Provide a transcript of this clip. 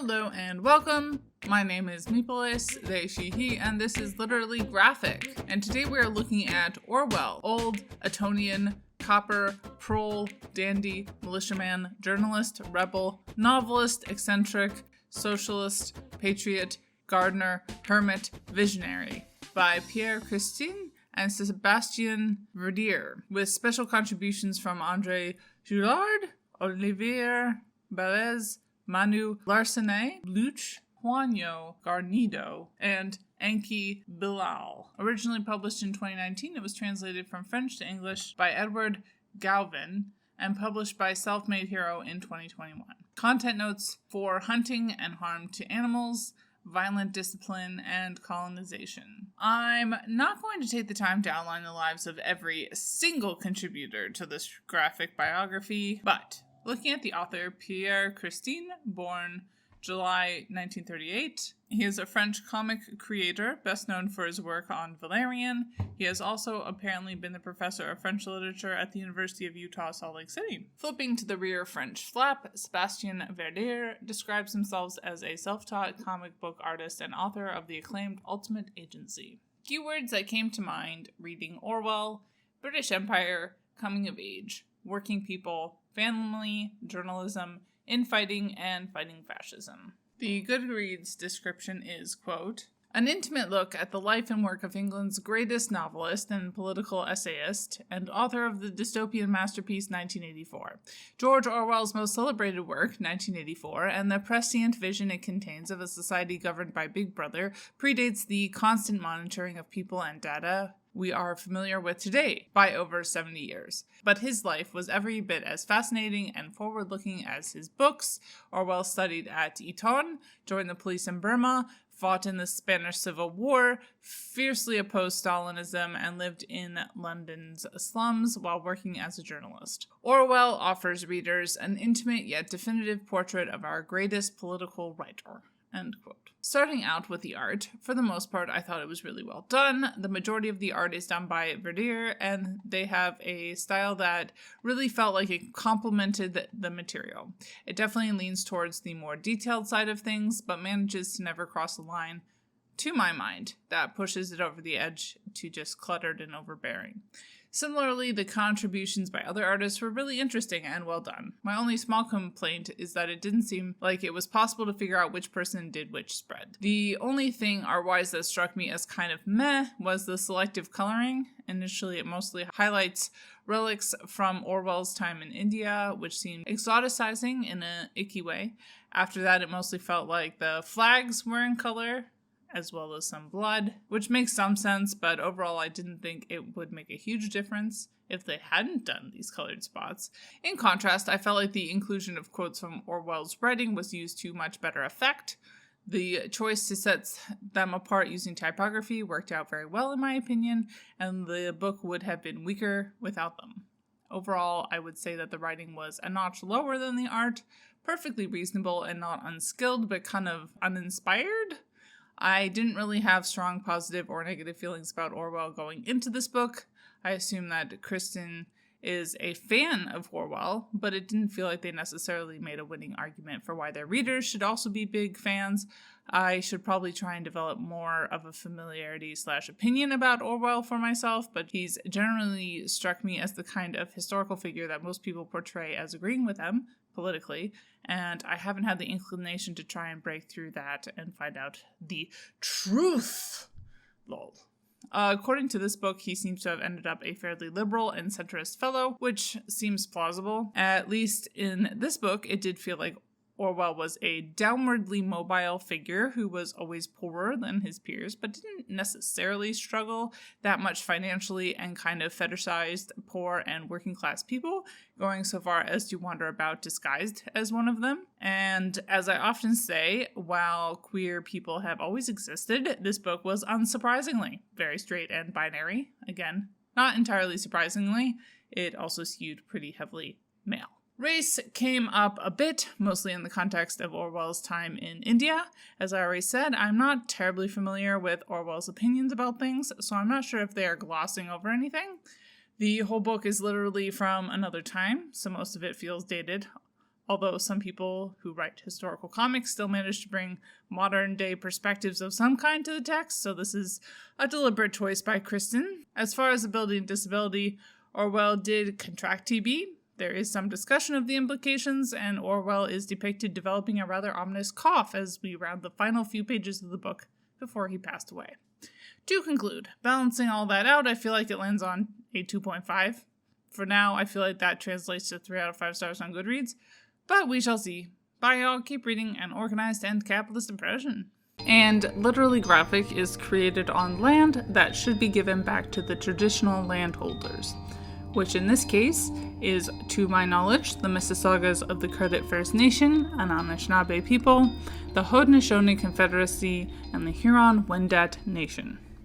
Hello and welcome. My name is Meepolis, they, she, he, and this is Literally Graphic. And today we are looking at Orwell, old Etonian, copper, prole, dandy, militiaman, journalist, rebel, novelist, eccentric, socialist, patriot, gardener, hermit, visionary, by Pierre Christin and Sébastien Verdier, with special contributions from André Juillard, Olivier Belez, Manu Larcenet, Blutch, Juanjo Guarnido, and Enki Bilal. Originally published in 2019, it was translated from French to English by Edward Gauvin and published by Self-Made Hero in 2021. Content notes for hunting and harm to animals, violent discipline, and colonization. I'm not going to take the time to outline the lives of every single contributor to this graphic biography, but looking at the author, Pierre Christin, born July 1938. He is a French comic creator, best known for his work on Valerian. He has also apparently been the professor of French literature at the University of Utah, Salt Lake City. Flipping to the rear French flap, Sébastien Verdier describes himself as a self-taught comic book artist and author of the acclaimed Ultimate Agency. Keywords that came to mind reading Orwell: British Empire, coming of age, working people, family, journalism, infighting, and fighting fascism. The Goodreads description is, quote, an intimate look at the life and work of England's greatest novelist and political essayist, and author of the dystopian masterpiece 1984, George Orwell's most celebrated work, 1984, and the prescient vision it contains of a society governed by Big Brother predates the constant monitoring of people and data we are familiar with today by over 70 years. But his life was every bit as fascinating and forward-looking as his books. Orwell studied at Eton, joined the police in Burma, fought in the Spanish Civil War, fiercely opposed Stalinism, and lived in London's slums while working as a journalist. Orwell offers readers an intimate yet definitive portrait of our greatest political writer. End quote. Starting out with the art, for the most part, I thought it was really well done. The majority of the art is done by Verdier, and they have a style that really felt like it complemented the material. It definitely leans towards the more detailed side of things, but manages to never cross a line, to my mind, that pushes it over the edge to just cluttered and overbearing. Similarly, the contributions by other artists were really interesting and well done. My only small complaint is that it didn't seem like it was possible to figure out which person did which spread. The only thing art-wise that struck me as kind of meh was the selective coloring. Initially, it mostly highlights relics from Orwell's time in India, which seemed exoticizing in an icky way. After that, it mostly felt like the flags were in color, as well as some blood, which makes some sense, but overall I didn't think it would make a huge difference if they hadn't done these colored spots. In contrast, I felt like the inclusion of quotes from Orwell's writing was used to much better effect. The choice to set them apart using typography worked out very well in my opinion, and the book would have been weaker without them. Overall, I would say that the writing was a notch lower than the art, perfectly reasonable and not unskilled, but kind of uninspired. I didn't really have strong positive or negative feelings about Orwell going into this book. I assume that Christin is a fan of Orwell, but it didn't feel like they necessarily made a winning argument for why their readers should also be big fans. I should probably try and develop more of a familiarity/opinion about Orwell for myself, but he's generally struck me as the kind of historical figure that most people portray as agreeing with them politically, and I haven't had the inclination to try and break through that and find out the truth. Lol. According to this book, he seems to have ended up a fairly liberal and centrist fellow, which seems plausible. At least in this book, it did feel like Orwell was a downwardly mobile figure who was always poorer than his peers, but didn't necessarily struggle that much financially and kind of fetishized poor and working class people, going so far as to wander about disguised as one of them. And as I often say, while queer people have always existed, this book was unsurprisingly very straight and binary. Again, not entirely surprisingly, it also skewed pretty heavily male. Race came up a bit, mostly in the context of Orwell's time in India. As I already said, I'm not terribly familiar with Orwell's opinions about things, so I'm not sure if they are glossing over anything. The whole book is literally from another time, so most of it feels dated, although some people who write historical comics still manage to bring modern-day perspectives of some kind to the text, so this is a deliberate choice by Christin. As far as ability and disability, Orwell did contract TB. There is some discussion of the implications, and Orwell is depicted developing a rather ominous cough as we round the final few pages of the book before he passed away. To conclude, balancing all that out, I feel like it lands on a 2.5. For now, I feel like that translates to 3 out of 5 stars on Goodreads, but we shall see. Bye y'all, keep reading an organized and capitalist impression. And Literally Graphic is created on land that should be given back to the traditional landholders, which in this case is, to my knowledge, the Mississaugas of the Credit First Nation, an Anishinaabe people, the Haudenosaunee Confederacy, and the Huron-Wendat Nation.